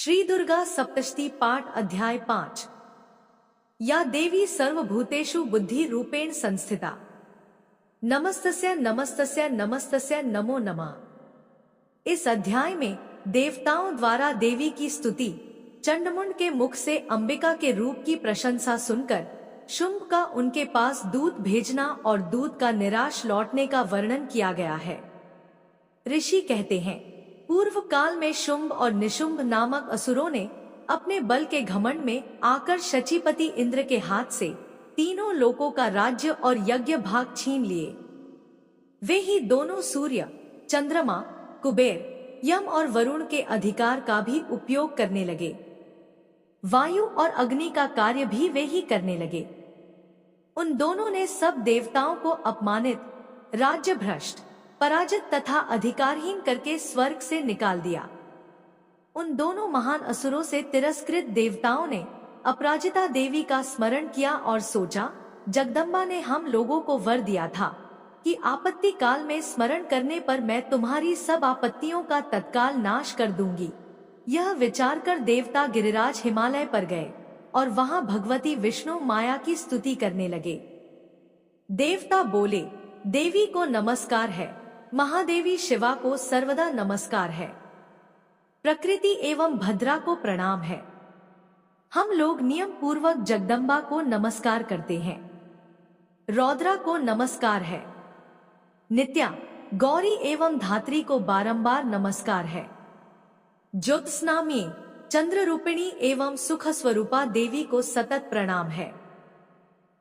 श्री दुर्गा सप्तशती पाठ अध्याय 5। या देवी सर्वभूतेषु बुद्धि रूपेण संस्थिता। नमस्तस्य नमस्तस्य नमस्तस्य नमो नमः। इस अध्याय में देवताओं द्वारा देवी की स्तुति, चंडमुंड के मुख से अंबिका के रूप की प्रशंसा सुनकर शुंभ का उनके पास दूत भेजना और दूत का निराश लौटने का वर्णन किया गया है। ऋषि कहते हैं, पूर्व काल में शुंभ और निशुंभ नामक असुरों ने अपने बल के घमंड में आकर शचीपति इंद्र के हाथ से तीनों लोकों का राज्य और यज्ञ भाग छीन लिए। वे ही दोनों सूर्य, चंद्रमा, कुबेर, यम और वरुण के अधिकार का भी उपयोग करने लगे। वायु और अग्नि का कार्य भी वे ही करने लगे। उन दोनों ने सब देवताओं को अपमानित, राज्य भ्रष्ट, पराजित तथा अधिकारहीन करके स्वर्ग से निकाल दिया। उन दोनों महान असुरों से तिरस्कृत देवताओं ने अपराजिता देवी का स्मरण किया और सोचा, जगदम्बा ने हम लोगों को वर दिया था कि आपत्ति काल में स्मरण करने पर मैं तुम्हारी सब आपत्तियों का तत्काल नाश कर दूंगी। यह विचार कर देवता गिरिराज हिमालय पर गए और वहां भगवती विष्णु माया की स्तुति करने लगे। देवता बोले, देवी को नमस्कार है, महादेवी शिवा को सर्वदा नमस्कार है, प्रकृति एवं भद्रा को प्रणाम है। हम लोग नियम पूर्वक जगदम्बा को नमस्कार करते हैं। रौद्रा को नमस्कार है, नित्या, गौरी एवं धात्री को बारंबार नमस्कार है। ज्योत्स्नामी, चंद्र रूपिणी एवं सुख स्वरूपा देवी को सतत प्रणाम है।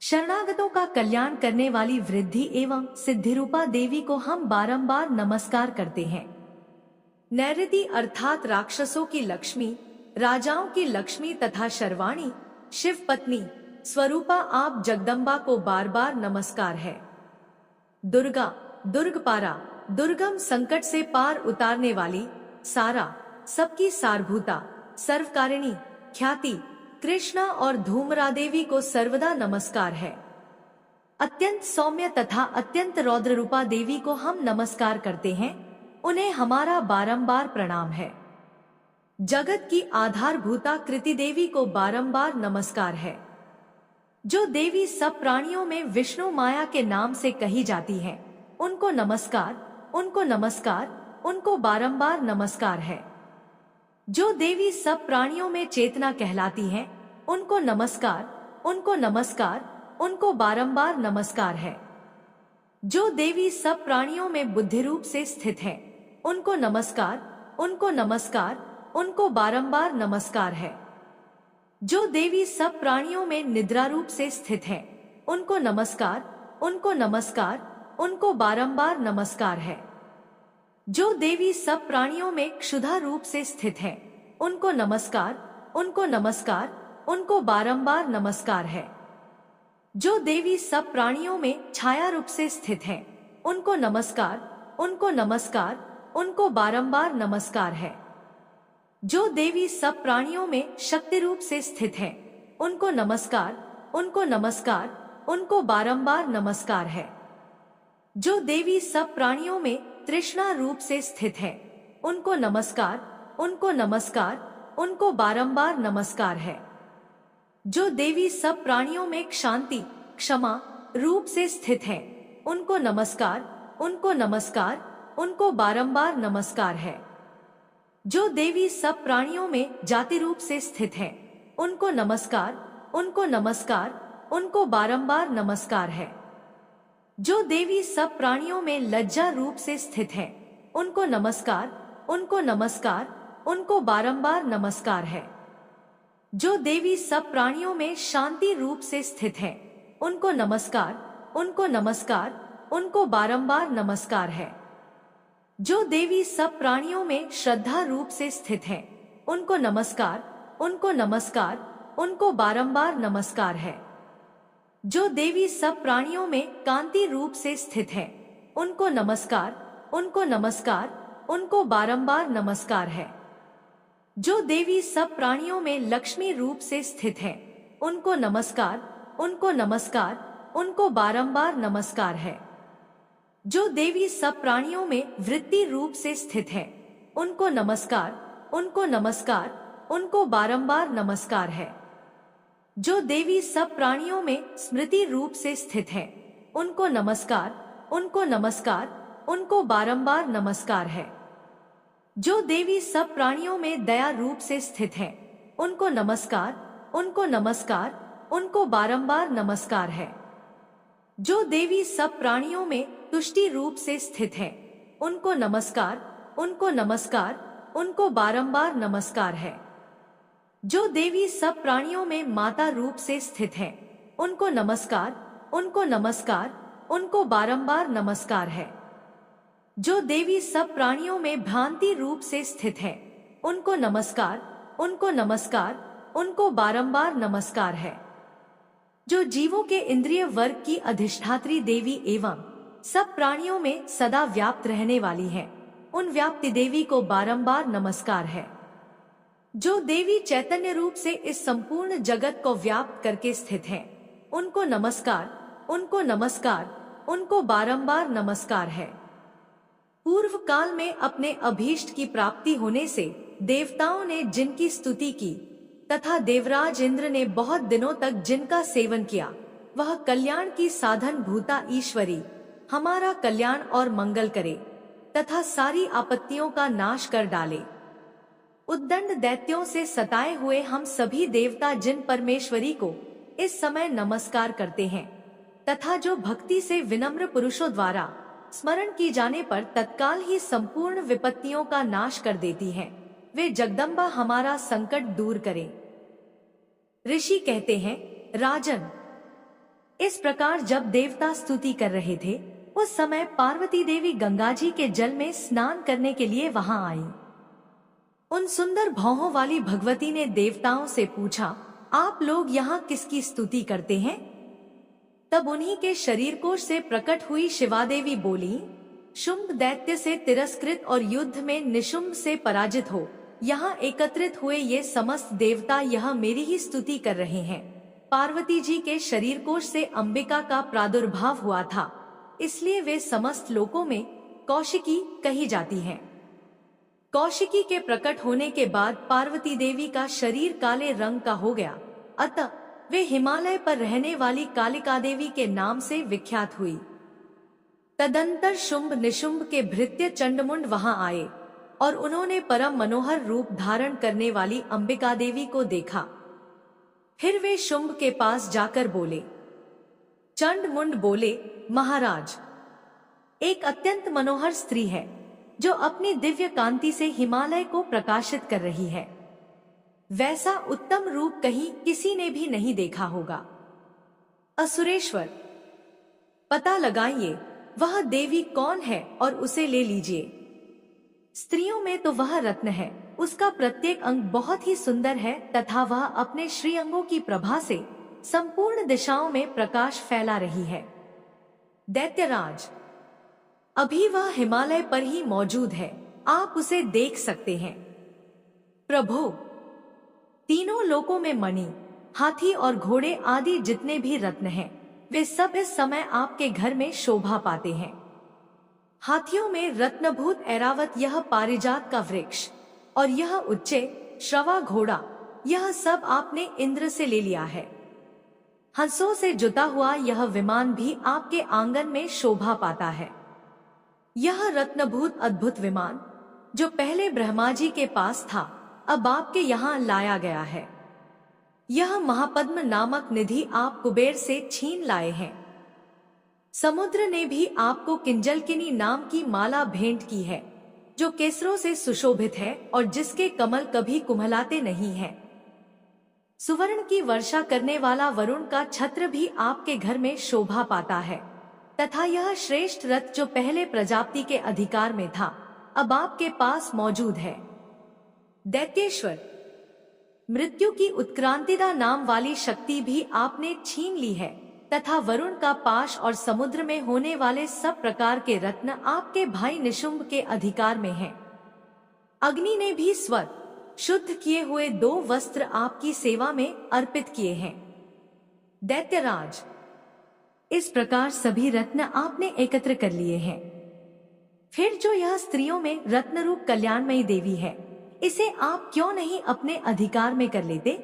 शरणागतों का कल्याण करने वाली वृद्धि एवं सिद्धिरूपा देवी को हम बारंबार नमस्कार करते हैं। नैऋति अर्थात राक्षसों की लक्ष्मी, राजाओं की लक्ष्मी तथा शर्वाणी, शिव पत्नी स्वरूपा आप जगदम्बा को बार बार नमस्कार है। दुर्गा, दुर्गपारा, दुर्गम संकट से पार उतारने वाली, सारा, सबकी सारभूता, सर्वकारिणी, ख्याति, कृष्णा और धूमरा देवी को सर्वदा नमस्कार है। अत्यंत सौम्य तथा अत्यंत रौद्र रूपा देवी को हम नमस्कार करते हैं, उन्हें हमारा बारंबार प्रणाम है। जगत की आधारभूता कृति देवी को बारंबार नमस्कार है। जो देवी सब प्राणियों में विष्णु माया के नाम से कही जाती है, उनको नमस्कार, उनको नमस्कार, उनको बारंबार नमस्कार है। जो देवी सब प्राणियों में चेतना कहलाती हैं, उनको नमस्कार, उनको नमस्कार, उनको बारंबार नमस्कार है। जो देवी सब प्राणियों में बुद्धि रूप से स्थित है, उनको नमस्कार, उनको नमस्कार, उनको बारंबार नमस्कार है। जो देवी सब प्राणियों में निद्रा रूप से स्थित है, उनको नमस्कार, उनको नमस्कार, उनको बारंबार नमस्कार है। जो देवी सब प्राणियों में क्षुधा रूप से स्थित है, उनको नमस्कार, उनको नमस्कार, उनको बारंबार नमस्कार है। जो देवी सब प्राणियों में छाया रूप से स्थित है, उनको नमस्कार, उनको नमस्कार, उनको बारंबार नमस्कार है। जो देवी सब प्राणियों में शक्ति रूप से स्थित है, उनको नमस्कार, उनको नमस्कार, उनको बारंबार नमस्कार है। जो देवी सब प्राणियों में तृष्णा रूप से स्थित है, उनको नमस्कार, उनको नमस्कार, उनको बारंबार नमस्कार है। जो देवी सब प्राणियों में शांति, क्षमा रूप से स्थित है, उनको नमस्कार, उनको नमस्कार, उनको बारंबार नमस्कार है। जो देवी सब प्राणियों में जाति रूप से स्थित है, उनको नमस्कार, उनको नमस्कार, उनको बारंबार नमस्कार है। जो देवी सब प्राणियों में लज्जा रूप से स्थित है, उनको नमस्कार, उनको नमस्कार, उनको बारंबार नमस्कार है। जो देवी सब प्राणियों में शांति रूप से स्थित है, उनको नमस्कार, उनको नमस्कार, उनको बारंबार नमस्कार है। जो देवी सब प्राणियों में श्रद्धा रूप से स्थित है, उनको नमस्कार, उनको नमस्कार, उनको बारंबार नमस्कार है। जो देवी सब प्राणियों में कांति रूप से स्थित है, उनको नमस्कार, उनको नमस्कार, उनको बारंबार नमस्कार है। जो देवी सब प्राणियों में लक्ष्मी रूप से स्थित है, उनको नमस्कार, उनको नमस्कार, उनको बारंबार नमस्कार है। जो देवी सब प्राणियों में वृत्ति रूप से स्थित है, उनको नमस्कार, उनको नमस्कार, उनको बारंबार नमस्कार है। जो देवी सब प्राणियों में स्मृति रूप से स्थित है, उनको नमस्कार, उनको नमस्कार, उनको बारंबार नमस्कार है। जो देवी सब प्राणियों में दया रूप से स्थित है, उनको नमस्कार, उनको नमस्कार, उनको बारंबार नमस्कार है। जो देवी सब प्राणियों में तुष्टि रूप से स्थित है, उनको नमस्कार, उनको नमस्कार, उनको बारंबार नमस्कार है। जो देवी सब प्राणियों में माता रूप से स्थित है, उनको नमस्कार, उनको नमस्कार, उनको बारंबार नमस्कार है। जो देवी सब प्राणियों में भ्रांति रूप से स्थित है, उनको नमस्कार, उनको नमस्कार, उनको बारंबार नमस्कार है। जो जीवों के इंद्रिय वर्ग की अधिष्ठात्री देवी एवं सब प्राणियों में सदा व्याप्त रहने वाली है, उन व्याप्ति देवी को बारंबार नमस्कार है। जो देवी चैतन्य रूप से इस संपूर्ण जगत को व्याप्त करके स्थित है, उनको नमस्कार, उनको नमस्कार, उनको बारंबार नमस्कार है। पूर्व काल में अपने अभीष्ट की प्राप्ति होने से देवताओं ने जिनकी स्तुति की तथा देवराज इंद्र ने बहुत दिनों तक जिनका सेवन किया, वह कल्याण की साधन भूता ईश्वरी हमारा कल्याण और मंगल करे तथा सारी आपत्तियों का नाश कर डाले। उद्दंड दैत्यों से सताए हुए हम सभी देवता जिन परमेश्वरी को इस समय नमस्कार करते हैं तथा जो भक्ति से विनम्र पुरुषों द्वारा स्मरण की जाने पर तत्काल ही संपूर्ण विपत्तियों का नाश कर देती हैं, वे जगदम्बा हमारा संकट दूर करें। ऋषि कहते हैं, राजन, इस प्रकार जब देवता स्तुति कर रहे थे, उस समय पार्वती देवी गंगा जी के जल में स्नान करने के लिए वहां आई। उन सुंदर भौहों वाली भगवती ने देवताओं से पूछा, आप लोग यहाँ किसकी स्तुति करते हैं? तब उन्हीं के शरीर कोश से प्रकट हुई शिवादेवी बोली, शुंभ दैत्य से तिरस्कृत और युद्ध में निशुंभ से पराजित हो यहाँ एकत्रित हुए ये समस्त देवता यह मेरी ही स्तुति कर रहे हैं। पार्वती जी के शरीर कोश से अंबिका का प्रादुर्भाव हुआ था, इसलिए वे समस्त लोकों में कौशिकी कही जाती हैं। कौशिकी के प्रकट होने के बाद पार्वती देवी का शरीर काले रंग का हो गया, अतः वे हिमालय पर रहने वाली कालिका देवी के नाम से विख्यात हुई। तदंतर शुंभ निशुंभ के भृत्य चंडमुंड वहां आए और उन्होंने परम मनोहर रूप धारण करने वाली अंबिका देवी को देखा। फिर वे शुंभ के पास जाकर बोले, चंडमुंड बोले, महाराज, एक अत्यंत मनोहर स्त्री है जो अपनी दिव्य कांति से हिमालय को प्रकाशित कर रही है। वैसा उत्तम रूप कहीं किसी ने भी नहीं देखा होगा। असुरेश्वर, पता लगाइए वह देवी कौन है और उसे ले लीजिए। स्त्रियों में तो वह रत्न है, उसका प्रत्येक अंग बहुत ही सुंदर है तथा वह अपने श्री अंगों की प्रभा से संपूर्ण दिशाओं में प्रकाश फैला रही है। दैत्यराज, अभी वह हिमालय पर ही मौजूद है, आप उसे देख सकते हैं। प्रभु, तीनों लोकों में मणि, हाथी और घोड़े आदि जितने भी रत्न हैं, वे सब इस समय आपके घर में शोभा पाते हैं। हाथियों में रत्नभूत ऐरावत यह पारिजात का वृक्ष और यह उच्चे श्रवा घोड़ा, यह सब आपने इंद्र से ले लिया है। हंसों से जुता हुआ यह विमान भी आपके आंगन में शोभा पाता है। यह रत्नभूत अद्भुत विमान जो पहले ब्रह्मा जी के पास था, अब आपके यहाँ लाया गया है। यह महापद्म नामक निधि आप कुबेर से छीन लाए हैं। समुद्र ने भी आपको किंजलकिनी नाम की माला भेंट की है, जो केसरों से सुशोभित है और जिसके कमल कभी कुम्हलाते नहीं हैं। सुवर्ण की वर्षा करने वाला वरुण का छत्र भी आपके घर में शोभा पाता है तथा यह श्रेष्ठ रथ जो पहले प्रजापति के अधिकार में था, अब आपके पास मौजूद है। दैत्येश्वर, मृत्यु की उत्क्रांतिदा नाम वाली शक्ति भी आपने छीन ली है तथा वरुण का पाश और समुद्र में होने वाले सब प्रकार के रत्न आपके भाई निशुंभ के अधिकार में हैं। अग्नि ने भी स्वतः शुद्ध किए हुए 2 वस्त्र आपकी सेवा में अर्पित किए हैं। दैत्यराज, इस प्रकार सभी रत्न आपने एकत्र कर लिए हैं। फिर जो यह स्त्रियों में रत्न रूप कल्याणमयी देवी है, इसे आप क्यों नहीं अपने अधिकार में कर लेते?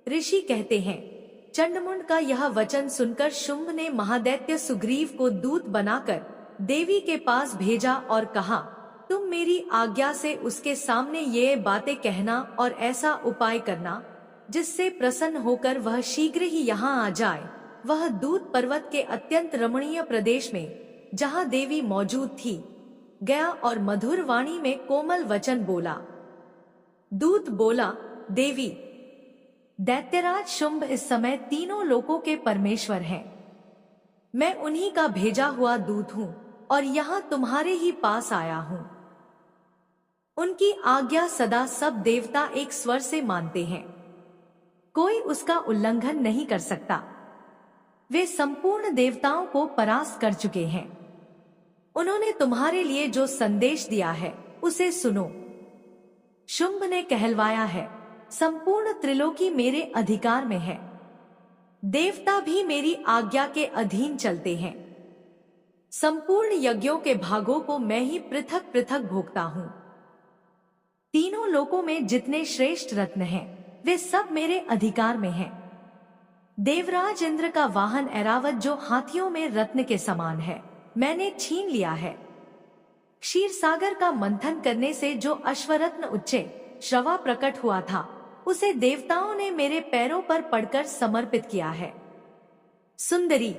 ऋषि कहते हैं, चंडमुंड का यह वचन सुनकर शुंभ ने महादैत्य सुग्रीव को दूत बनाकर देवी के पास भेजा और कहा, तुम मेरी आज्ञा से उसके सामने ये बातें कहना और ऐसा उपाय करना जिससे प्रसन्न होकर वह शीघ्र ही यहाँ आ जाए। वह दूत पर्वत के अत्यंत रमणीय प्रदेश में, जहाँ देवी मौजूद थी, गया और मधुर वाणी में कोमल वचन बोला। दूत बोला, देवी, दैत्यराज शुंभ इस समय तीनों लोकों के परमेश्वर हैं। मैं उन्हीं का भेजा हुआ दूत हूँ और यहाँ तुम्हारे ही पास आया हूँ। उनकी आज्ञा सदा सब देवता एक स्वर से मानते हैं, कोई उसका उल्लंघन नहीं कर सकता। वे संपूर्ण देवताओं को परास्त कर चुके हैं। उन्होंने तुम्हारे लिए जो संदेश दिया है उसे सुनो। शुंभ ने कहलवाया है, संपूर्ण त्रिलोकी मेरे अधिकार में है। देवता भी मेरी आज्ञा के अधीन चलते हैं। संपूर्ण यज्ञों के भागों को मैं ही पृथक पृथक भोगता हूँ। तीनों लोकों में जितने श्रेष्ठ रत्न हैं, वे सब मेरे अधिकार में हैं। देवराज इंद्र का वाहन ऐरावत जो हाथियों में रत्न के समान है, मैंने छीन लिया है। क्षीर सागर का मंथन करने से जो अश्वरत्न उच्चे श्रवा प्रकट हुआ था, उसे देवताओं ने मेरे पैरों पर पड़कर समर्पित किया है। सुंदरी,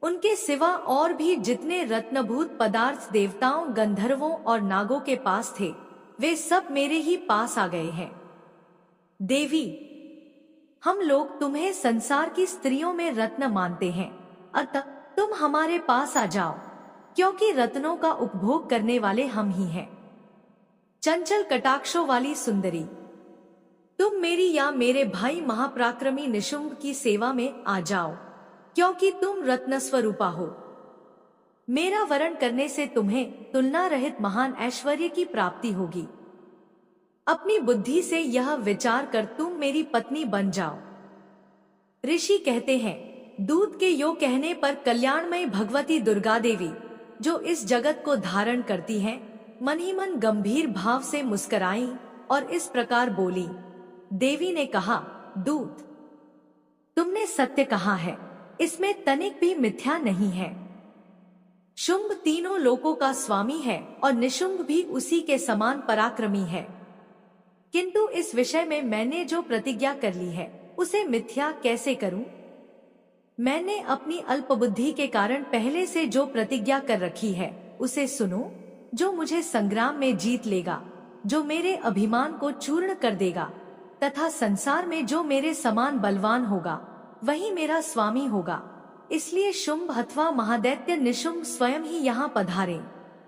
उनके सिवा और भी जितने रत्नभूत पदार्थ देवताओं, गंधर्वों और नागों के पास थे, वे सब मेरे ही पास आ गए हैं। देवी, हम लोग तुम्हें संसार की स्त्रियों में रत्न मानते हैं, अतः तुम हमारे पास आ जाओ, क्योंकि रत्नों का उपभोग करने वाले हम ही हैं। चंचल कटाक्षों वाली सुंदरी, तुम मेरी या मेरे भाई महापराक्रमी निशुंभ की सेवा में आ जाओ, क्योंकि तुम रत्न स्वरूपा हो। मेरा वरण करने से तुम्हें तुलना रहित महान ऐश्वर्य की प्राप्ति होगी। अपनी बुद्धि से यह विचार कर तुम मेरी पत्नी बन जाओ। ऋषि कहते हैं, दूत के यो कहने पर कल्याणमय भगवती दुर्गा देवी, जो इस जगत को धारण करती हैं, मन ही मन गंभीर भाव से मुस्कुराई और इस प्रकार बोली। देवी ने कहा, दूत, तुमने सत्य कहा है, इसमें तनिक भी मिथ्या नहीं है। शुंभ तीनों लोकों का स्वामी है और निशुंभ भी उसी के समान पराक्रमी है। किंतु इस विषय में मैंने जो प्रतिज्ञा कर ली है, उसे मिथ्या कैसे करूं? मैंने अपनी अल्पबुद्धि के कारण पहले से जो प्रतिज्ञा कर रखी है, उसे सुनो। जो मुझे संग्राम में जीत लेगा, जो मेरे अभिमान को चूर्ण कर देगा, तथा संसार में जो मेरे समान बलवान होगा, वही मेरा स्वामी होगा। इसलिए शुंभ अथवा महादैत्य निशुंभ स्वयं ही यहाँ पधारे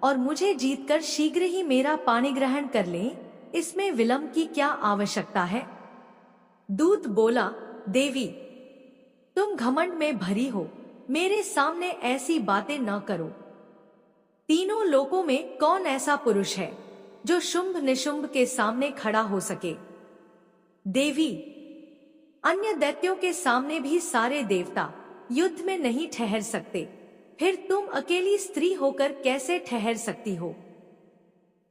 और मुझे जीतकर शीघ्र ही मेरा पाणी ग्रहण कर ले। इसमें विलंब की क्या आवश्यकता है? दूत बोला, देवी, तुम घमंड में भरी हो, मेरे सामने ऐसी बातें न करो। तीनों लोकों में कौन ऐसा पुरुष है जो शुंभ निशुंभ के सामने खड़ा हो सके? देवी, अन्य दैत्यों के सामने भी सारे देवता युद्ध में नहीं ठहर सकते, फिर तुम अकेली स्त्री होकर कैसे ठहर सकती हो?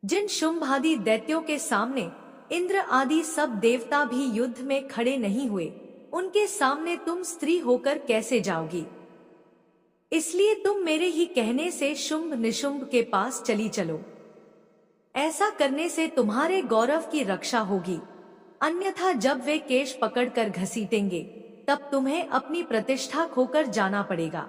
जिन शुंभ आदि दैत्यों के सामने इंद्र आदि सब देवता भी युद्ध में खड़े नहीं हुए, उनके सामने तुम स्त्री होकर कैसे जाओगी? इसलिए तुम मेरे ही कहने से शुंभ निशुंभ के पास चली चलो। ऐसा करने से तुम्हारे गौरव की रक्षा होगी, अन्यथा जब वे केश पकड़कर घसीटेंगे, तब तुम्हें अपनी प्रतिष्ठा खोकर जाना पड़ेगा।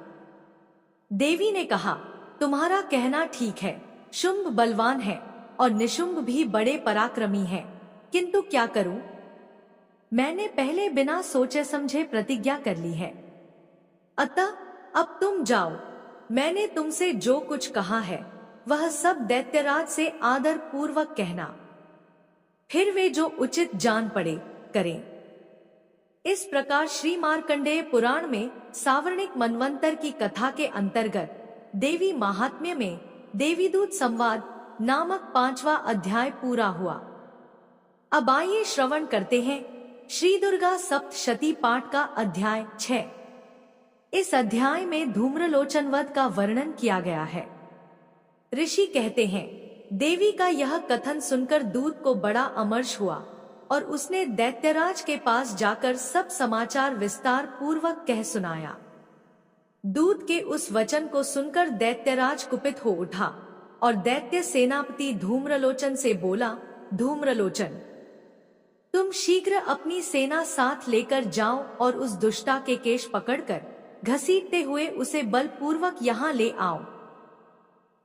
देवी ने कहा, तुम्हारा कहना ठीक है, शुंभ बलवान है और निशुंभ भी बड़े पराक्रमी हैं, किंतु क्या करूं? मैंने पहले बिना सोचे समझे प्रतिज्ञा कर ली है। अतः अब तुम जाओ। मैंने तुमसे जो कुछ कहा है, वह सब दैत्यराज से आदर पूर्वक कहना, फिर वे जो उचित जान पड़े करें। इस प्रकार श्री मार्कंडेय पुराण में सावर्णिक मनवंतर की कथा के अंतर्गत देवी महात्म्य में देवीदूत संवाद नामक 5वां अध्याय पूरा हुआ। अब आइए श्रवण करते हैं श्री दुर्गा सप्तशती पाठ का अध्याय 6। इस अध्याय में धूम्रलोचन वध का वर्णन किया गया है। ऋषि कहते हैं, देवी का यह कथन सुनकर दूत को बड़ा अमर्ष हुआ और उसने दैत्यराज के पास जाकर सब समाचार विस्तार पूर्वक कह सुनाया। दूत के उस वचन को सुनकर दैत्यराज कुपित हो उठा और दैत्य सेनापति धूम्रलोचन से बोला, धूम्रलोचन, तुम शीघ्र अपनी सेना साथ लेकर जाओ और उस दुष्टा के केश पकड़कर घसीटते हुए उसे बलपूर्वक यहाँ ले आओ।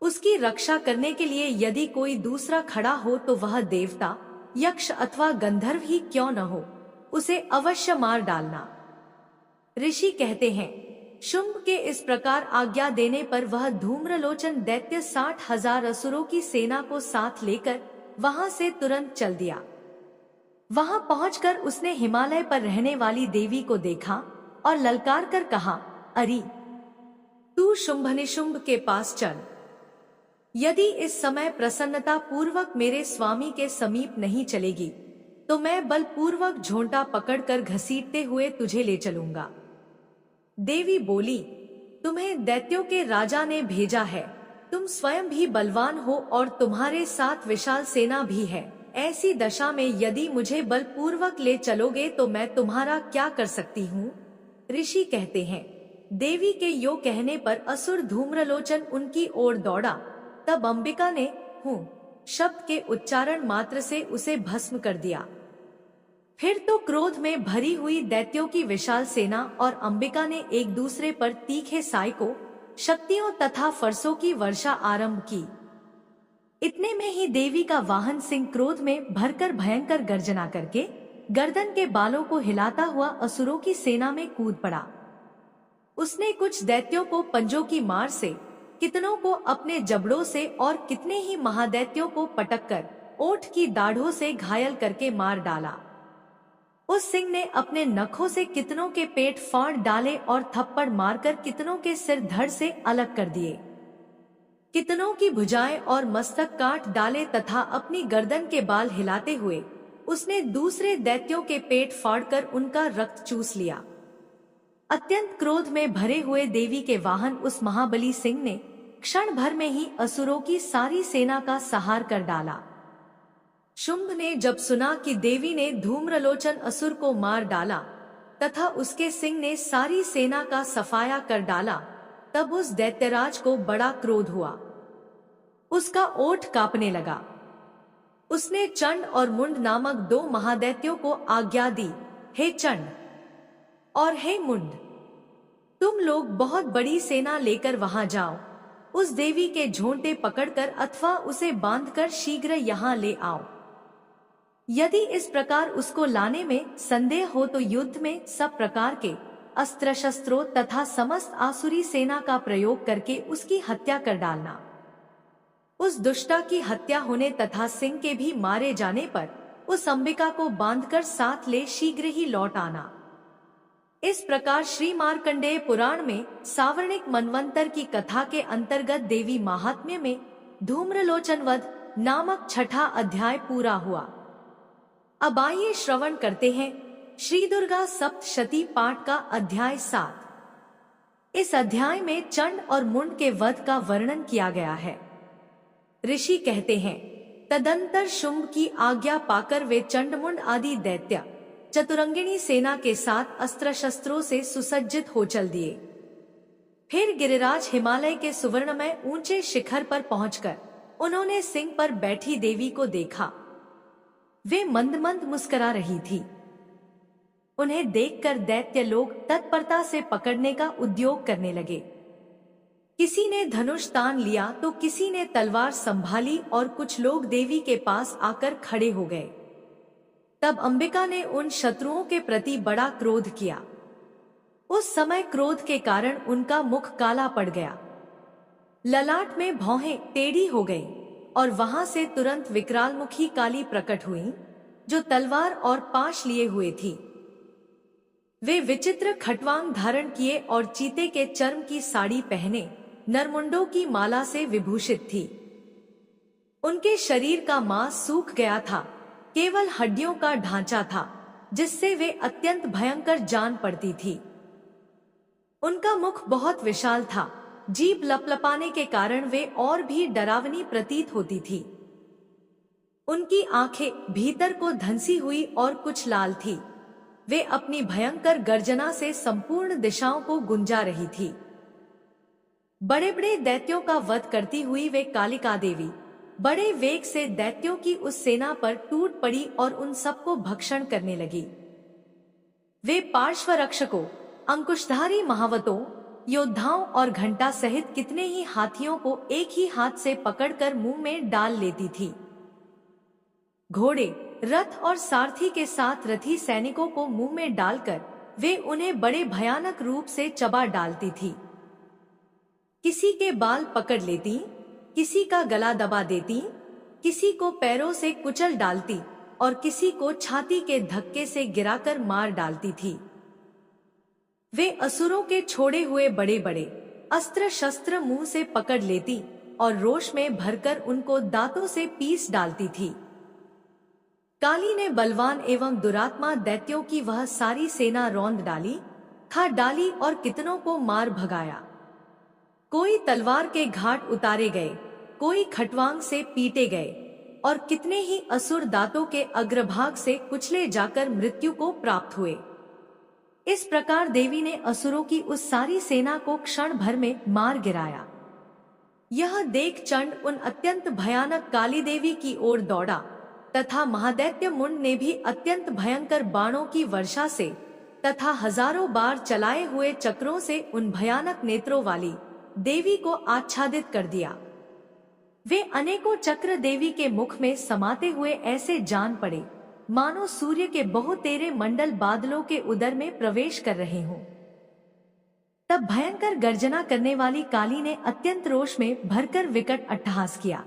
उसकी रक्षा करने के लिए यदि कोई दूसरा खड़ा हो तो वह देवता, यक्ष अथवा गंधर्व ही क्यों न हो, उसे अवश्य मार डालना। ऋषि कहते हैं, शुंभ के इस प्रकार आज्ञा देने पर वह धूम्रलोचन दैत्य 60,000 असुरों की सेना को साथ लेकर वहां से तुरंत चल दिया। वहां पहुंचकर उसने हिमालय पर रहने वाली देवी को देखा और ललकार कर कहा, अरे तू शुंभ निशुंभ के पास चल। यदि इस समय प्रसन्नता पूर्वक मेरे स्वामी के समीप नहीं चलेगी तो मैं बलपूर्वक झोंटा पकड़कर घसीटते हुए तुझे ले चलूंगा। देवी बोली, तुम्हें दैत्यों के राजा ने भेजा है, तुम स्वयं भी बलवान हो और तुम्हारे साथ विशाल सेना भी है। ऐसी दशा में यदि मुझे बलपूर्वक ले चलोगे तो मैं तुम्हारा क्या कर सकती हूँ। ऋषि कहते हैं, देवी के यो कहने पर असुर धूम्रलोचन उनकी ओर दौड़ा। तब अंबिका ने हूँ शब्द के उच्चारण मात्र से उसे भस्म कर दिया। फिर तो क्रोध में भरी हुई दैत्यों की विशाल सेना और अंबिका ने एक दूसरे पर तीखे सायकों, शक्तियों तथा फरसों की वर्षा आरंभ की। इतने में ही देवी का वाहन सिंह क्रोध में भरकर भयंकर गर्जना करके गर्दन के बालों को हिलाता हुआ असुरों की सेना में कूद पड़ा। उसने कुछ दैत्यों को पंजों की मार से, कितनों को अपने जबड़ों से और कितने ही महादैत्यों को पटककर ओठ की दाढ़ों से घायल करके मार डाला। उस सिंह ने अपने नखों से कितनों के पेट फाड़ डाले और थप्पड़ मारकर कितनों के सिर धड़ से अलग कर दिए। कितनों की भुजाएं और मस्तक काट डाले तथा अपनी गर्दन के बाल हिलाते हुए उसने दूसरे दैत्यों के पेट फाड़कर उनका रक्त चूस लिया। अत्यंत क्रोध में भरे हुए देवी के वाहन उस महाबली सिंह ने क्षण भर में ही असुरों की सारी सेना का संहार कर डाला। शुंभ ने जब सुना कि देवी ने धूम्रलोचन असुर को मार डाला तथा उसके सिंह ने सारी सेना का सफाया कर डाला, तब उस दैत्यराज को बड़ा क्रोध हुआ। उसका ओठ कांपने लगा। उसने चंड और मुंड नामक 2 महादैत्यों को आज्ञा दी, हे चंड और हे मुंड, तुम लोग बहुत बड़ी सेना लेकर वहां जाओ, उस देवी के झोंटे पकड़कर अथवा उसे बांधकर शीघ्र यहाँ ले आओ। यदि इस प्रकार उसको लाने में संदेह हो तो युद्ध में सब प्रकार के अस्त्र शस्त्रों तथा समस्त आसुरी सेना का प्रयोग करके उसकी हत्या कर डालना। उस दुष्टा की हत्या होने तथा सिंह के भी मारे जाने पर उस अंबिका को बांधकर साथ ले शीघ्र ही लौट आना। इस प्रकार श्री मार्कंडेय पुराण में सावर्णिक मनवंतर की कथा के अंतर्गत देवी महात्म्य में धूम्रलोचन वध नामक 6ठा अध्याय पूरा हुआ। अब आइए श्रवण करते हैं श्री दुर्गा सप्तशती पाठ का अध्याय 7। इस अध्याय में चंड और मुंड के वध का वर्णन किया गया है। ऋषि कहते हैं, तदंतर शुंभ की आज्ञा पाकर वे चंडमुंड आदि दैत्य चतुरंगिणी सेना के साथ अस्त्र शस्त्रों से सुसज्जित हो चल दिए। फिर गिरिराज हिमालय के सुवर्णमय ऊंचे शिखर पर पहुंचकर उन्होंने सिंह पर बैठी देवी को देखा। वे मंद मंद मुस्कुरा रही थी। उन्हें देखकर दैत्य लोग तत्परता से पकड़ने का उद्योग करने लगे। किसी ने धनुष तान लिया तो किसी ने तलवार संभाली और कुछ लोग देवी के पास आकर खड़े हो गए। तब अंबिका ने उन शत्रुओं के प्रति बड़ा क्रोध किया। उस समय क्रोध के कारण उनका मुख काला पड़ गया, ललाट में भौहें टेढ़ी हो गई और वहां से तुरंत विकराल मुखी काली प्रकट हुई जो तलवार और पाश लिए हुए थी। वे विचित्र खटवांग धारण किए और चीते के चर्म की साड़ी पहने नरमुंडों की माला से विभूषित थी। उनके शरीर का मांस सूख गया था, केवल हड्डियों का ढांचा था जिससे वे अत्यंत भयंकर जान पड़ती थी। उनका मुख बहुत विशाल था, जीभ लपलपाने के कारण वे और भी डरावनी प्रतीत होती थी। उनकी आंखें भीतर को धंसी हुई और कुछ लाल थी। वे अपनी भयंकर गर्जना से संपूर्ण दिशाओं को गुंजा रही थी। बड़े बड़े दैत्यों का वध करती हुई वे कालिका देवी बड़े वेग से दैत्यों की उस सेना पर टूट पड़ी और उन सबको भक्षण करने लगी। वे पार्श्व रक्षकों, अंकुशधारी महावतों, योद्धाओं और घंटा सहित कितने ही हाथियों को एक ही हाथ से पकड़कर मुंह में डाल लेती थी। घोड़े, रथ और सारथी के साथ रथी सैनिकों को मुंह में डालकर वे उन्हें बड़े भयानक रूप से चबा डालती थी। किसी के बाल पकड़ लेती, किसी का गला दबा देती, किसी को पैरों से कुचल डालती और किसी को छाती के धक्के से गिराकर मार डालती थी। वे असुरों के छोड़े हुए बड़े बड़े अस्त्र शस्त्र मुंह से पकड़ लेती और रोष में भरकर उनको दांतों से पीस डालती थी। काली ने बलवान एवं दुरात्मा दैत्यों की वह सारी सेना रौंद डाली, खा डाली और कितनों को मार भगाया। कोई तलवार के घाट उतारे गए, कोई खटवांग से पीटे गए और कितने ही असुर दांतों के अग्रभाग से कुचले जाकर मृत्यु को प्राप्त हुए। इस प्रकार देवी ने असुरों की उस सारी सेना को क्षण भर में मार गिराया। यह देख चंड उन अत्यंत भयानक काली देवी की ओर दौड़ा तथा महादैत्य मुंड ने भी अत्यंत भयंकर बाणों की वर्षा से तथा हजारों बार चलाए हुए चक्रों से उन भयानक नेत्रों वाली देवी को आच्छादित कर दिया। वे अनेकों चक्र देवी के मुख में समाते हुए ऐसे जान पड़े मानो सूर्य के बहुतेरे मंडल बादलों के उदर में प्रवेश कर रहे हों। तब भयंकर गर्जना करने वाली काली ने अत्यंत रोष में भरकर विकट अट्टहास किया।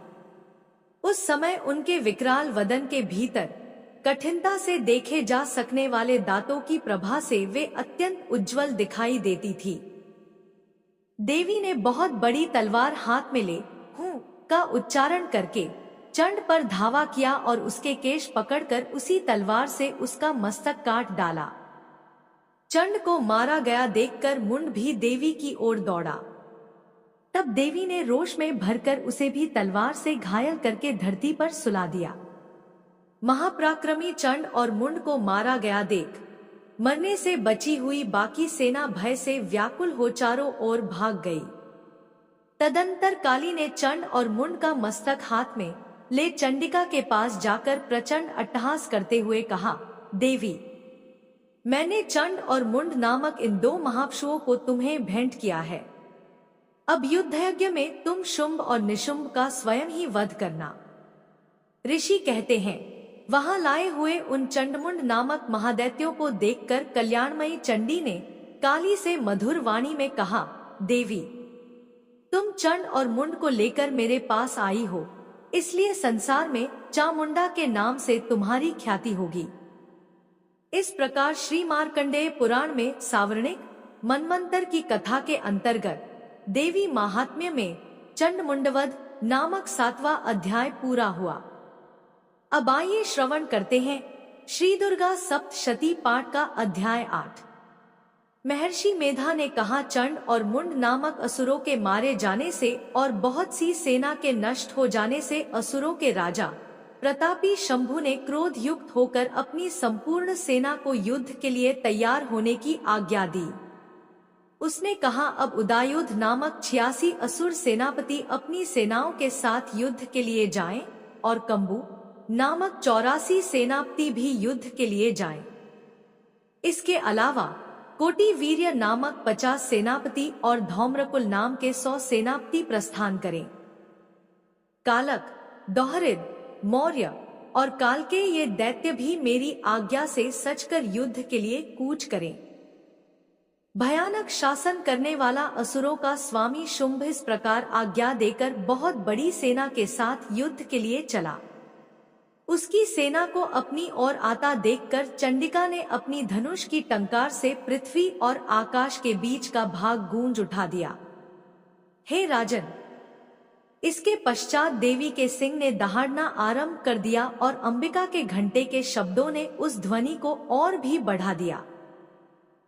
उस समय उनके विकराल वदन के भीतर कठिनता से देखे जा सकने वाले दांतों की प्रभा से वे अत्यंत उज्जवल दिखाई देती थी। देवी ने बहुत बड़ी तलवार हाथ में ले हूँ का उच्चारण करके चंड पर धावा किया और उसके केश पकड़कर उसी तलवार से उसका मस्तक काट डाला। चंड को मारा गया देखकर मुंड भी देवी की ओर दौड़ा। तब देवी ने रोष में भरकर उसे भी तलवार से घायल करके धरती पर सुला दिया। महापराक्रमी चंड और मुंड को मारा गया देख मरने से बची हुई बाकी सेना भय से व्याकुल हो चारों ओर भाग गई। तदंतर काली ने चंड और मुंड का मस्तक हाथ में ले चंडिका के पास जाकर प्रचंड अट्टहास करते हुए कहा, देवी, मैंने चंड और मुंड नामक इन दो महापशुओं को तुम्हें भेंट किया है। अब युद्ध यज्ञ में तुम शुंभ और निशुंभ का स्वयं ही वध करना। ऋषि कहते हैं, वहां लाए हुए उन चंडमुंड नामक महादैत्यों को देखकर कल्याणमयी चंडी ने काली से मधुर वाणी में कहा, देवी, तुम चंड और मुंड को लेकर मेरे पास आई हो, इसलिए संसार में चामुंडा के नाम से तुम्हारी ख्याति होगी। इस प्रकार श्री मार्कंडेय पुराण में सावर्णिक मनमंतर की कथा के अंतर्गत देवी महात्म्य में चंडमुंडवध नामक 7वां अध्याय पूरा हुआ। अब आइए श्रवण करते हैं श्री दुर्गा सप्तशती पाठ का अध्याय 8। महर्षि मेधा ने कहा, चंड और मुंड नामक असुरों के मारे जाने से और बहुत सी सेना के नष्ट हो जाने से असुरों के राजा प्रतापी शंभु ने क्रोध युक्त होकर अपनी संपूर्ण सेना को युद्ध के लिए तैयार होने की आज्ञा दी। उसने कहा, अब उदायुध नामक 86 असुर सेनापति अपनी सेनाओं के साथ युद्ध के लिए जाएं और कंबु नामक 84 सेनापति भी युद्ध के लिए जाएं। इसके अलावा कोटि वीर्य नामक 50 सेनापति और धौम्रकुल नाम के 100 सेनापति प्रस्थान करें। कालक, दोहरिद, मौर्य और काल के ये दैत्य भी मेरी आज्ञा से सचकर युद्ध के लिए कूच करें। भयानक शासन करने वाला असुरों का स्वामी शुंभ इस प्रकार आज्ञा देकर बहुत बड़ी सेना के साथ युद्ध के लिए चला। उसकी सेना को अपनी ओर आता देखकर चंडिका ने अपनी धनुष की टंकार से पृथ्वी और आकाश के बीच का भाग गूंज उठा दिया। हे राजन, इसके पश्चात देवी के सिंह ने दहाड़ना आरंभ कर दिया और अंबिका के घंटे के शब्दों ने उस ध्वनि को और भी बढ़ा दिया।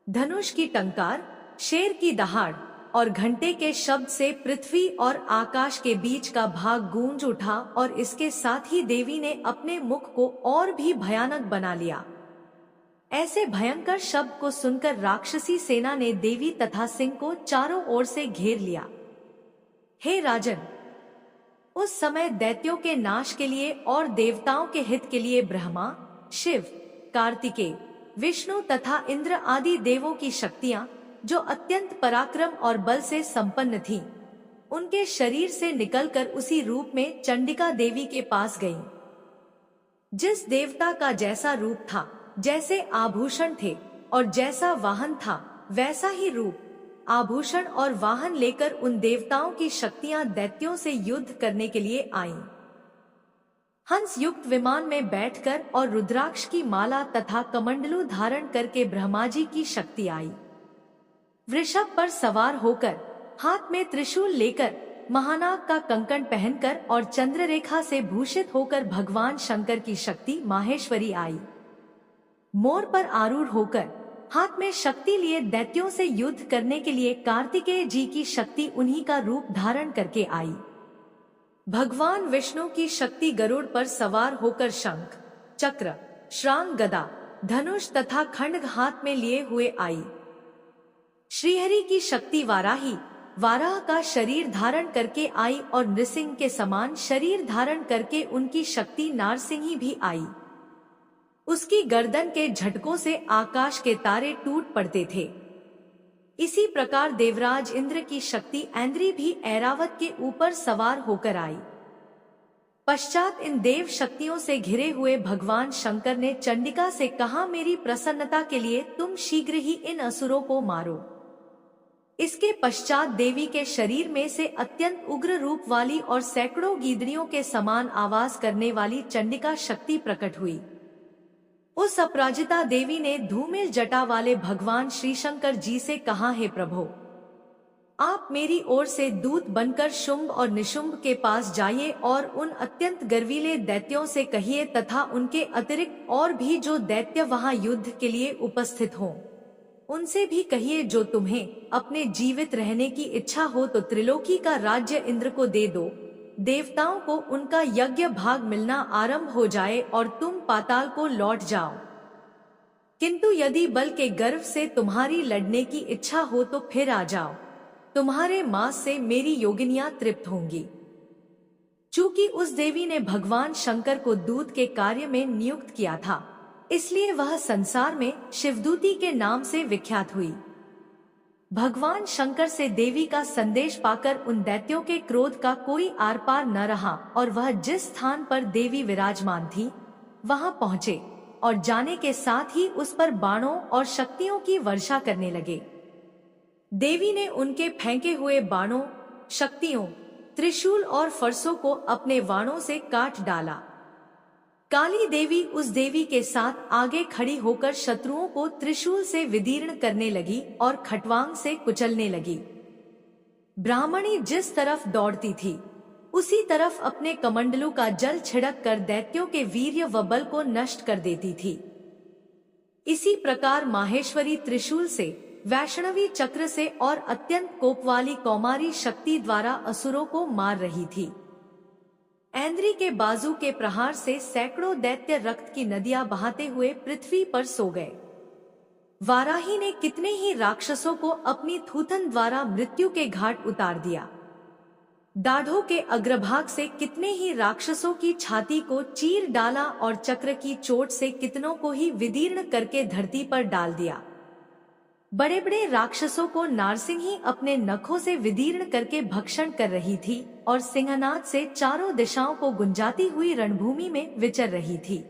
धनुष की टंकार, शेर की दहाड़, और घंटे के शब्द से पृथ्वी और आकाश के बीच का भाग गूंज उठा और इसके साथ ही देवी ने अपने मुख को और भी भयानक बना लिया। ऐसे भयंकर शब्द को सुनकर राक्षसी सेना ने देवी तथा सिंह को चारों ओर से घेर लिया। हे राजन, उस समय दैत्यों के नाश के लिए और देवताओं के हित के लिए ब्रह्मा, शिव, कार्तिकेय, विष्णु तथा इंद्र आदि देवों की शक्तियां, जो अत्यंत पराक्रम और बल से संपन्न थीं, उनके शरीर से निकलकर उसी रूप में चंडिका देवी के पास गईं। जिस देवता का जैसा रूप था, जैसे आभूषण थे और जैसा वाहन था, वैसा ही रूप, आभूषण और वाहन लेकर उन देवताओं की शक्तियां दैत्यों से युद्ध करने के लिए आईं। हंस युक्त विमान में बैठकर और रुद्राक्ष की माला तथा कमंडलू धारण करके ब्रह्मा जी की शक्ति आई। वृषभ पर सवार होकर, हाथ में त्रिशूल लेकर, महानाग का कंकण पहनकर और चंद्ररेखा से भूषित होकर भगवान शंकर की शक्ति माहेश्वरी आई। मोर पर आरूढ़ होकर, हाथ में शक्ति लिए दैत्यों से युद्ध करने के लिए कार्तिकेय जी की शक्ति उन्हीं का रूप धारण करके आई। भगवान विष्णु की शक्ति गरुड़ पर सवार होकर शंख, चक्र, श्रांग, गदा, धनुष तथा खड्ग हाथ में लिए हुए आई। श्रीहरि की शक्ति वाराही, वाराह का शरीर धारण करके आई और नृसिंह के समान शरीर धारण करके उनकी शक्ति नारसिंही भी आई। उसकी गर्दन के झटकों से आकाश के तारे टूट पड़ते थे। इसी प्रकार देवराज इंद्र की शक्ति ऐन्द्री भी ऐरावत के ऊपर सवार होकर आई। पश्चात इन देव शक्तियों से घिरे हुए भगवान शंकर ने चंडिका से कहा, मेरी प्रसन्नता के लिए तुम शीघ्र ही इन असुरों को मारो। इसके पश्चात देवी के शरीर में से अत्यंत उग्र रूप वाली और सैकड़ों गीदड़ियों के समान आवाज करने वाली चंडिका शक्ति प्रकट हुई। उस अपराजिता देवी ने धूमिल जटा वाले भगवान श्री शंकर जी से कहा, हे प्रभु, आप मेरी ओर से दूत बनकर शुंभ और निशुंभ के पास जाइए और उन अत्यंत गर्वीले दैत्यों से कहिए तथा उनके अतिरिक्त और भी जो दैत्य वहां युद्ध के लिए उपस्थित हों, उनसे भी कहिए, जो तुम्हें अपने जीवित रहने की इच्छा हो तो त्रिलोकी का राज्य इंद्र को दे दो, देवताओं को उनका यज्ञ भाग मिलना आरंभ हो जाए और तुम पाताल को लौट जाओ। किंतु यदि बल के गर्व से तुम्हारी लड़ने की इच्छा हो तो फिर आ जाओ, तुम्हारे मांस से मेरी योगिनियां तृप्त होंगी। चूंकि उस देवी ने भगवान शंकर को दूत के कार्य में नियुक्त किया था, इसलिए वह संसार में शिवदूती के नाम से विख्यात हुई। भगवान शंकर से देवी का संदेश पाकर उन दैत्यों के क्रोध का कोई आर पार न रहा और वह जिस स्थान पर देवी विराजमान थी वहां पहुंचे और जाने के साथ ही उस पर बाणों और शक्तियों की वर्षा करने लगे। देवी ने उनके फेंके हुए बाणों, शक्तियों, त्रिशूल और फरसों को अपने वाणों से काट डाला। काली देवी उस देवी के साथ आगे खड़ी होकर शत्रुओं को त्रिशूल से विदीर्ण करने लगी और खटवांग से कुचलने लगी। ब्राह्मणी जिस तरफ दौड़ती थी उसी तरफ अपने कमंडलू का जल छिड़क कर दैत्यों के वीर्य व बल को नष्ट कर देती थी। इसी प्रकार माहेश्वरी त्रिशूल से, वैष्णवी चक्र से और अत्यंत कोप वाली कौमारी शक्ति द्वारा असुरों को मार रही थी। ऐन्द्री के बाजू के प्रहार से सैकड़ों दैत्य रक्त की नदियां बहाते हुए पृथ्वी पर सो गए। वाराही ने कितने ही राक्षसों को अपनी थूथन द्वारा मृत्यु के घाट उतार दिया। दाढ़ों के अग्रभाग से कितने ही राक्षसों की छाती को चीर डाला और चक्र की चोट से कितनों को ही विदीर्ण करके धरती पर डाल दिया। बड़े बड़े राक्षसों को नारसिंही अपने नखों से विदीर्ण करके भक्षण कर रही थी और सिंहनाद से चारों दिशाओं को गुंजाती हुई रणभूमि में विचर रही थी।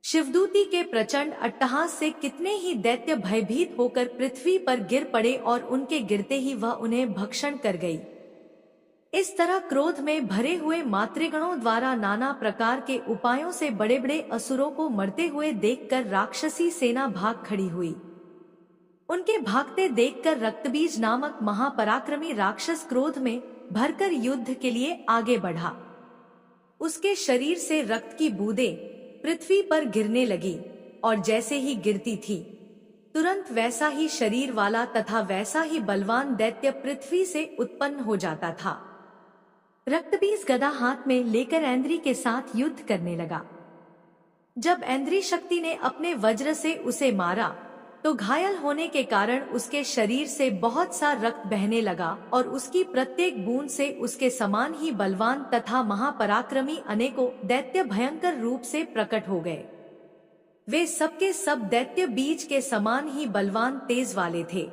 शिवदूती के प्रचंड अट्टहास से कितने ही दैत्य भयभीत होकर पृथ्वी पर गिर पड़े और उनके गिरते ही वह उन्हें भक्षण कर गई। इस तरह क्रोध में भरे हुए मातृगणों द्वारा नाना प्रकार के उपायों से बड़े बड़े असुरों को मरते हुए देखकर राक्षसी सेना भाग खड़ी हुई। उनके भागते देखकर रक्तबीज नामक महापराक्रमी राक्षस क्रोध में भरकर युद्ध के लिए आगे बढ़ा। उसके शरीर से रक्त की बूंदें पृथ्वी पर गिरने लगी और जैसे ही गिरती थी तुरंत वैसा ही शरीर वाला तथा वैसा ही बलवान दैत्य पृथ्वी से उत्पन्न हो जाता था। रक्तबीज गदा हाथ में लेकर ऐन्द्री के साथ युद्ध करने लगा। जब ऐन्द्री शक्ति ने अपने वज्र से उसे मारा तो घायल होने के कारण उसके शरीर से बहुत सा रक्त बहने लगा और उसकी प्रत्येक बूंद से उसके समान ही बलवान तथा महापराक्रमी अनेकों दैत्य भयंकर रूप से प्रकट हो गए। वे सबके सब दैत्य बीज के समान ही बलवान तेज वाले थे।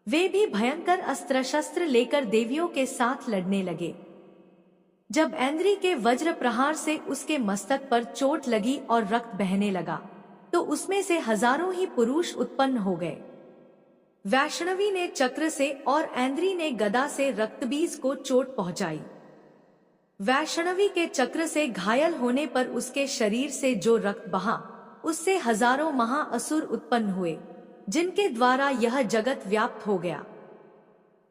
वे भी भयंकर अस्त्र शस्त्र लेकर देवियों के साथ लड़ने लगे। जब ऐन्द्री के वज्र प्रहार से उसके मस्तक पर चोट लगी और रक्त बहने लगा तो उसमें से हजारों ही पुरुष उत्पन्न हो गए। वैष्णवी ने चक्र से और ऐन्द्री ने गदा से रक्तबीज को चोट पहुंचाई। वैष्णवी के चक्र से घायल होने पर उसके शरीर से जो रक्त बहा उससे हजारों महाअसुर उत्पन्न हुए, जिनके द्वारा यह जगत व्याप्त हो गया।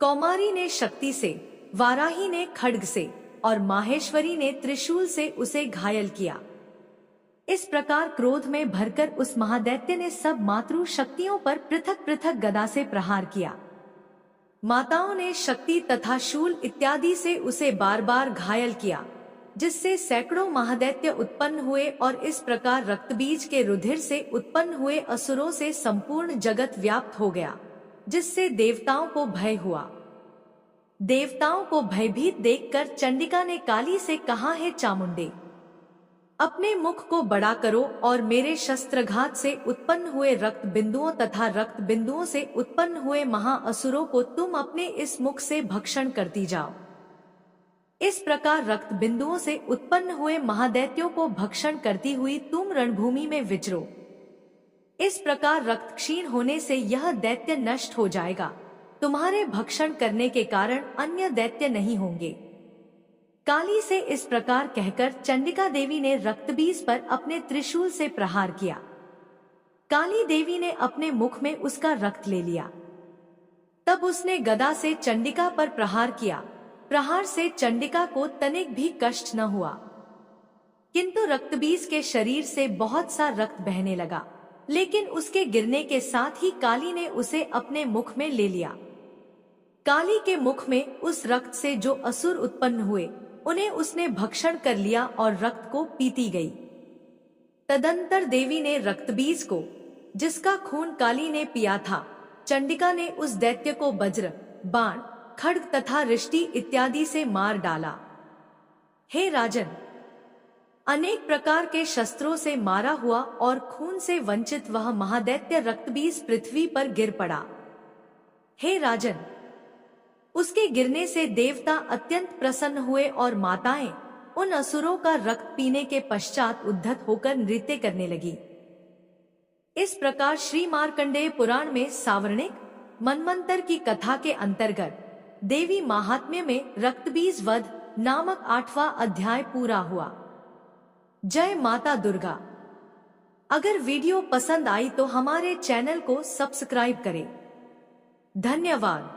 कौमारी ने शक्ति से, वाराही ने खड्ग से और माहेश्वरी ने त्रिशूल से उसे घायल किया। इस प्रकार क्रोध में भरकर उस महादैत्य ने सब मातृ शक्तियों पर पृथक पृथक गदा से प्रहार किया। माताओं ने शक्ति तथा शूल इत्यादि से उसे बार बार घायल किया, जिससे सैकड़ों महादैत्य उत्पन्न हुए और इस प्रकार रक्तबीज के रुधिर से उत्पन्न हुए असुरों से संपूर्ण जगत व्याप्त हो गया, जिससे देवताओं को भय हुआ। देवताओं को भयभीत देखकर चंडिका ने काली से कहा, है चामुंडे, अपने मुख को बड़ा करो और मेरे शस्त्रघात से उत्पन्न हुए रक्त बिंदुओं तथा रक्त बिंदुओं से उत्पन्न हुए महाअसुरों को तुम अपने इस मुख से भक्षण करती जाओ। इस प्रकार रक्त बिंदुओं से उत्पन्न हुए महादैत्यों को भक्षण करती हुई तुम रणभूमि में विचरो। इस प्रकार रक्त क्षीण होने से यह दैत्य नष्ट हो जाएगा। तुम्हारे भक्षण करने के कारण अन्य दैत्य नहीं होंगे। काली से इस प्रकार कहकर चंडिका देवी ने रक्तबीज पर अपने त्रिशूल से प्रहार किया। काली देवी ने अपने मुख में उसका रक्त ले लिया। तब उसने गदा से चंडिका पर प्रहार किया। प्रहार से चंडिका को तनिक भी कष्ट न हुआ, किंतु रक्तबीज के शरीर से बहुत सा रक्त बहने लगा, लेकिन उसके गिरने के साथ ही काली ने उसे अपने मुख में ले लिया। काली के मुख में उस रक्त से जो असुर उत्पन्न हुए उन्हें उसने भक्षण कर लिया और रक्त को पीती गई। तदंतर देवी ने रक्तबीज को, जिसका खून काली ने पिया था, चंडिका ने उस दैत्य को वज्र, बाण, खड्ग तथा रिष्टि इत्यादि से मार डाला। हे राजन, अनेक प्रकार के शस्त्रों से मारा हुआ और खून से वंचित वह महादैत्य रक्तबीज पृथ्वी पर गिर पड़ा। हे राजन, उसके गिरने से देवता अत्यंत प्रसन्न हुए और माताएं उन असुरों का रक्त पीने के पश्चात उद्धत होकर नृत्य करने लगी। इस प्रकार श्री मार्कंडेय पुराण में सावर्णिक मनमंतर की कथा के अंतर्गत देवी महात्म्य में रक्तबीज वध नामक 8वां अध्याय पूरा हुआ। जय माता दुर्गा। अगर वीडियो पसंद आई तो हमारे चैनल को सब्सक्राइब करें। धन्यवाद।